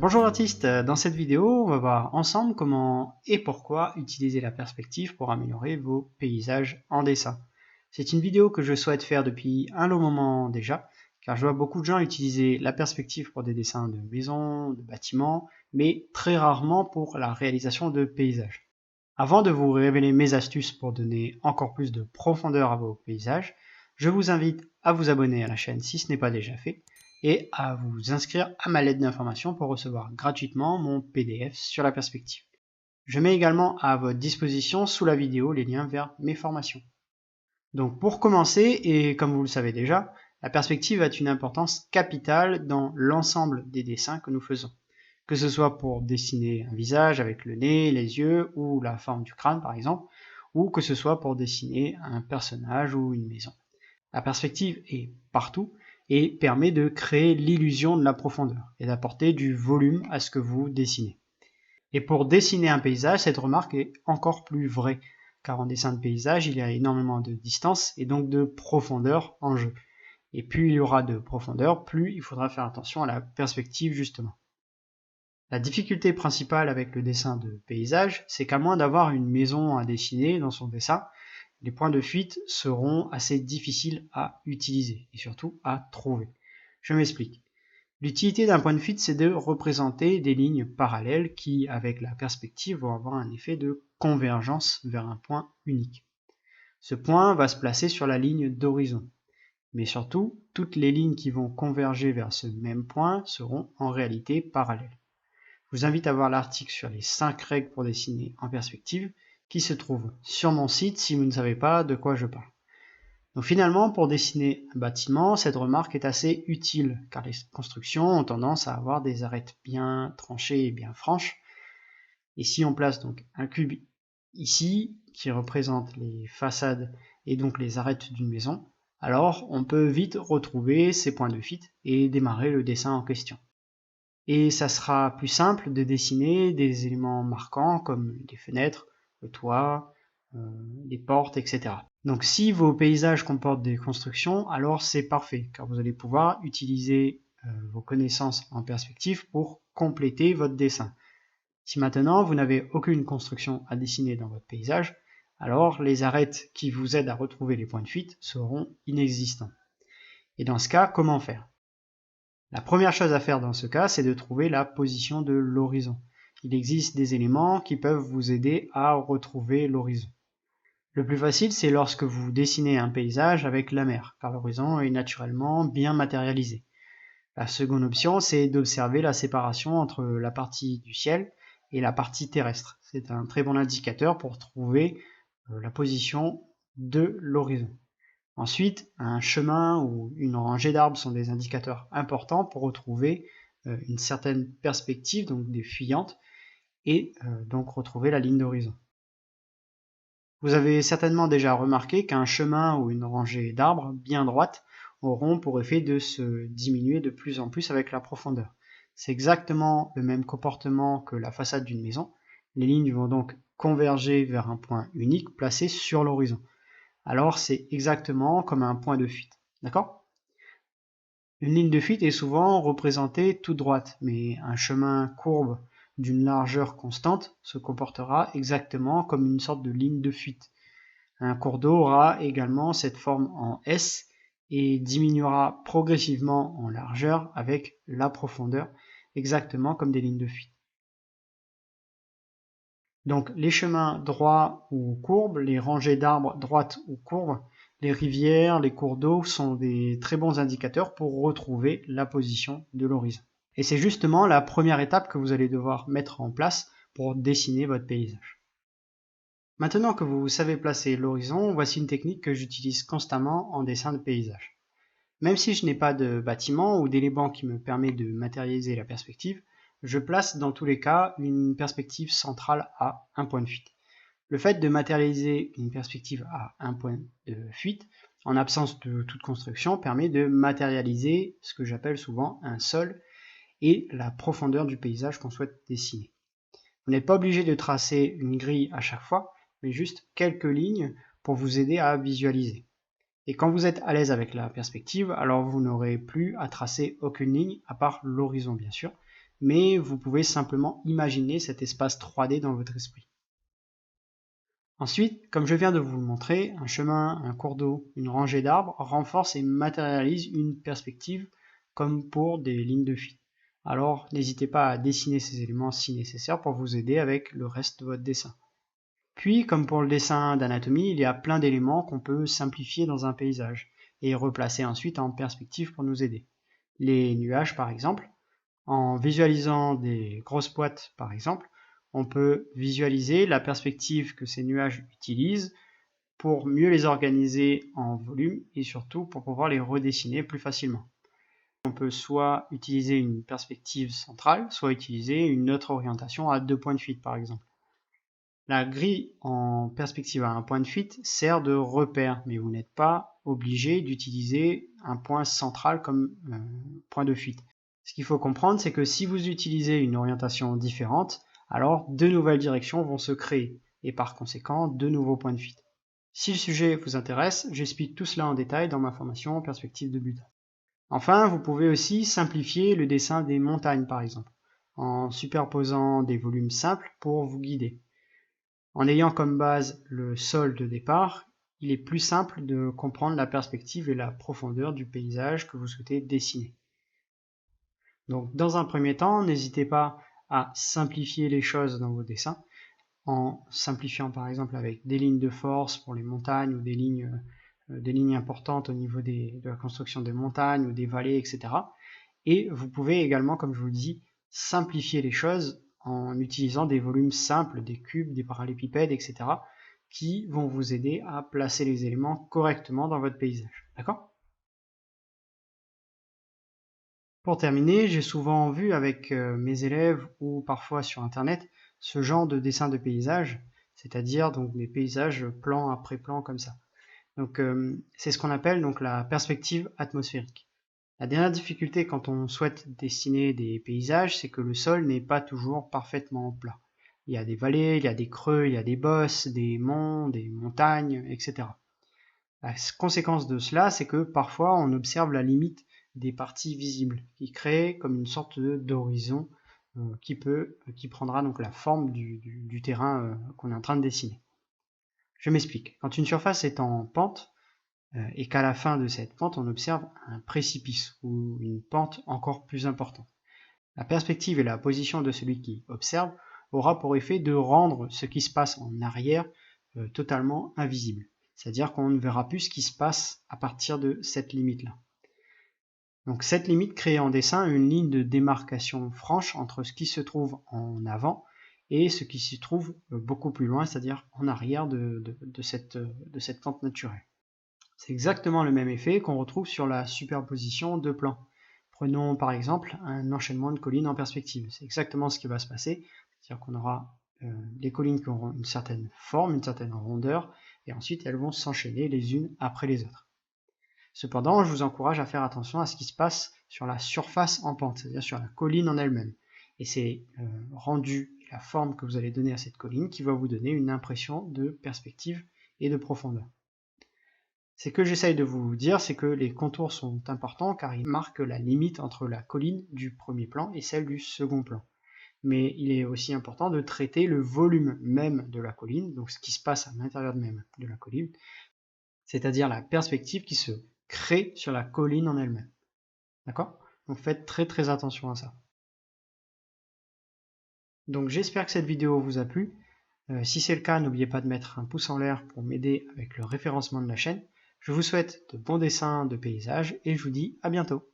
Bonjour artistes, dans cette vidéo on va voir ensemble comment et pourquoi utiliser la perspective pour améliorer vos paysages en dessin. C'est une vidéo que je souhaite faire depuis un long moment déjà, car je vois beaucoup de gens utiliser la perspective pour des dessins de maisons, de bâtiments, mais très rarement pour la réalisation de paysages. Avant de vous révéler mes astuces pour donner encore plus de profondeur à vos paysages, je vous invite à vous abonner à la chaîne si ce n'est pas déjà fait, et à vous inscrire à ma lettre d'information pour recevoir gratuitement mon PDF sur la perspective. Je mets également à votre disposition sous la vidéo les liens vers mes formations. Donc pour commencer, et comme vous le savez déjà, la perspective a une importance capitale dans l'ensemble des dessins que nous faisons. Que ce soit pour dessiner un visage avec le nez, les yeux ou la forme du crâne par exemple, ou que ce soit pour dessiner un personnage ou une maison. La perspective est partout et permet de créer l'illusion de la profondeur et d'apporter du volume à ce que vous dessinez. Et pour dessiner un paysage, cette remarque est encore plus vraie, car en dessin de paysage, il y a énormément de distance et donc de profondeur en jeu. Et plus il y aura de profondeur, plus il faudra faire attention à la perspective justement. La difficulté principale avec le dessin de paysage, c'est qu'à moins d'avoir une maison à dessiner dans son dessin, les points de fuite seront assez difficiles à utiliser et surtout à trouver. Je m'explique. L'utilité d'un point de fuite, c'est de représenter des lignes parallèles qui, avec la perspective, vont avoir un effet de convergence vers un point unique. Ce point va se placer sur la ligne d'horizon. Mais surtout, toutes les lignes qui vont converger vers ce même point seront en réalité parallèles. Je vous invite à voir l'article sur les 5 règles pour dessiner en perspective qui se trouve sur mon site si vous ne savez pas de quoi je parle. Donc finalement, pour dessiner un bâtiment, cette remarque est assez utile car les constructions ont tendance à avoir des arêtes bien tranchées et bien franches. Et si on place donc un cube ici qui représente les façades et donc les arêtes d'une maison, alors on peut vite retrouver ces points de fuite et démarrer le dessin en question. Et ça sera plus simple de dessiner des éléments marquants comme des fenêtres, le toit, les portes, etc. Donc si vos paysages comportent des constructions, alors c'est parfait, car vous allez pouvoir utiliser vos connaissances en perspective pour compléter votre dessin. Si maintenant vous n'avez aucune construction à dessiner dans votre paysage, alors les arêtes qui vous aident à retrouver les points de fuite seront inexistants. Et dans ce cas, comment faire ? La première chose à faire dans ce cas, c'est de trouver la position de l'horizon. Il existe des éléments qui peuvent vous aider à retrouver l'horizon. Le plus facile, c'est lorsque vous dessinez un paysage avec la mer, car l'horizon est naturellement bien matérialisé. La seconde option, c'est d'observer la séparation entre la partie du ciel et la partie terrestre. C'est un très bon indicateur pour trouver la position de l'horizon. Ensuite, un chemin ou une rangée d'arbres sont des indicateurs importants pour retrouver une certaine perspective, donc des fuyantes, et donc retrouver la ligne d'horizon. Vous avez certainement déjà remarqué qu'un chemin ou une rangée d'arbres bien droite auront pour effet de se diminuer de plus en plus avec la profondeur. C'est exactement le même comportement que la façade d'une maison. Les lignes vont donc converger vers un point unique placé sur l'horizon. Alors c'est exactement comme un point de fuite. D'accord ? Une ligne de fuite est souvent représentée toute droite, mais un chemin courbe d'une largeur constante se comportera exactement comme une sorte de ligne de fuite. Un cours d'eau aura également cette forme en S et diminuera progressivement en largeur avec la profondeur, exactement comme des lignes de fuite. Donc les chemins droits ou courbes, les rangées d'arbres droites ou courbes, les rivières, les cours d'eau sont des très bons indicateurs pour retrouver la position de l'horizon. Et c'est justement la première étape que vous allez devoir mettre en place pour dessiner votre paysage. Maintenant que vous savez placer l'horizon, voici une technique que j'utilise constamment en dessin de paysage. Même si je n'ai pas de bâtiment ou d'élément qui me permet de matérialiser la perspective, je place dans tous les cas une perspective centrale à un point de fuite. Le fait de matérialiser une perspective à un point de fuite, en absence de toute construction, permet de matérialiser ce que j'appelle souvent un sol et la profondeur du paysage qu'on souhaite dessiner. Vous n'êtes pas obligé de tracer une grille à chaque fois, mais juste quelques lignes pour vous aider à visualiser. Et quand vous êtes à l'aise avec la perspective, alors vous n'aurez plus à tracer aucune ligne, à part l'horizon bien sûr, mais vous pouvez simplement imaginer cet espace 3D dans votre esprit. Ensuite, comme je viens de vous le montrer, un chemin, un cours d'eau, une rangée d'arbres renforcent et matérialisent une perspective comme pour des lignes de fuite. Alors, n'hésitez pas à dessiner ces éléments si nécessaire pour vous aider avec le reste de votre dessin. Puis, comme pour le dessin d'anatomie, il y a plein d'éléments qu'on peut simplifier dans un paysage et replacer ensuite en perspective pour nous aider. Les nuages, par exemple, en visualisant des grosses boîtes, par exemple, on peut visualiser la perspective que ces nuages utilisent pour mieux les organiser en volume et surtout pour pouvoir les redessiner plus facilement. On peut soit utiliser une perspective centrale, soit utiliser une autre orientation à 2 points de fuite par exemple. La grille en perspective à un point de fuite sert de repère, mais vous n'êtes pas obligé d'utiliser un point central comme point de fuite. Ce qu'il faut comprendre, c'est que si vous utilisez une orientation différente, alors de nouvelles directions vont se créer, et par conséquent, de nouveaux points de fuite. Si le sujet vous intéresse, j'explique tout cela en détail dans ma formation Perspective de but. Enfin, vous pouvez aussi simplifier le dessin des montagnes, par exemple, en superposant des volumes simples pour vous guider. En ayant comme base le sol de départ, il est plus simple de comprendre la perspective et la profondeur du paysage que vous souhaitez dessiner. Donc, dans un premier temps, n'hésitez pas à simplifier les choses dans vos dessins, en simplifiant par exemple avec des lignes de force pour les montagnes ou des lignes importantes au niveau de la construction des montagnes ou des vallées, etc. Et vous pouvez également, comme je vous le dis, simplifier les choses en utilisant des volumes simples, des cubes, des parallélépipèdes, etc. qui vont vous aider à placer les éléments correctement dans votre paysage. D'accord ? Pour terminer, j'ai souvent vu avec mes élèves ou parfois sur internet ce genre de dessin de paysage, c'est-à-dire donc des paysages plan après plan comme ça. Donc c'est ce qu'on appelle donc la perspective atmosphérique. La dernière difficulté quand on souhaite dessiner des paysages, c'est que le sol n'est pas toujours parfaitement plat. Il y a des vallées, il y a des creux, il y a des bosses, des monts, des montagnes, etc. La conséquence de cela, c'est que parfois on observe la limite des parties visibles, qui crée comme une sorte d'horizon qui prendra donc la forme du terrain qu'on est en train de dessiner. Je m'explique. Quand une surface est en pente, et qu'à la fin de cette pente, on observe un précipice ou une pente encore plus importante. La perspective et la position de celui qui observe aura pour effet de rendre ce qui se passe en arrière totalement invisible. C'est-à-dire qu'on ne verra plus ce qui se passe à partir de cette limite-là. Donc cette limite crée en dessin une ligne de démarcation franche entre ce qui se trouve en avant et ce qui se trouve beaucoup plus loin, c'est-à-dire en arrière de cette pente naturelle. C'est exactement le même effet qu'on retrouve sur la superposition de plans. Prenons par exemple un enchaînement de collines en perspective. C'est exactement ce qui va se passer, c'est-à-dire qu'on aura les collines qui auront une certaine forme, une certaine rondeur, et ensuite elles vont s'enchaîner les unes après les autres. Cependant, je vous encourage à faire attention à ce qui se passe sur la surface en pente, c'est-à-dire sur la colline en elle-même. Et c'est rendu et la forme que vous allez donner à cette colline qui va vous donner une impression de perspective et de profondeur. Ce que j'essaye de vous dire, c'est que les contours sont importants car ils marquent la limite entre la colline du premier plan et celle du second plan. Mais il est aussi important de traiter le volume même de la colline, donc ce qui se passe à l'intérieur même de la colline, c'est-à-dire la perspective qui se crée sur la colline en elle-même. D'accord ? Donc faites très attention à ça. Donc j'espère que cette vidéo vous a plu. Si c'est le cas, n'oubliez pas de mettre un pouce en l'air pour m'aider avec le référencement de la chaîne. Je vous souhaite de bons dessins de paysages et je vous dis à bientôt.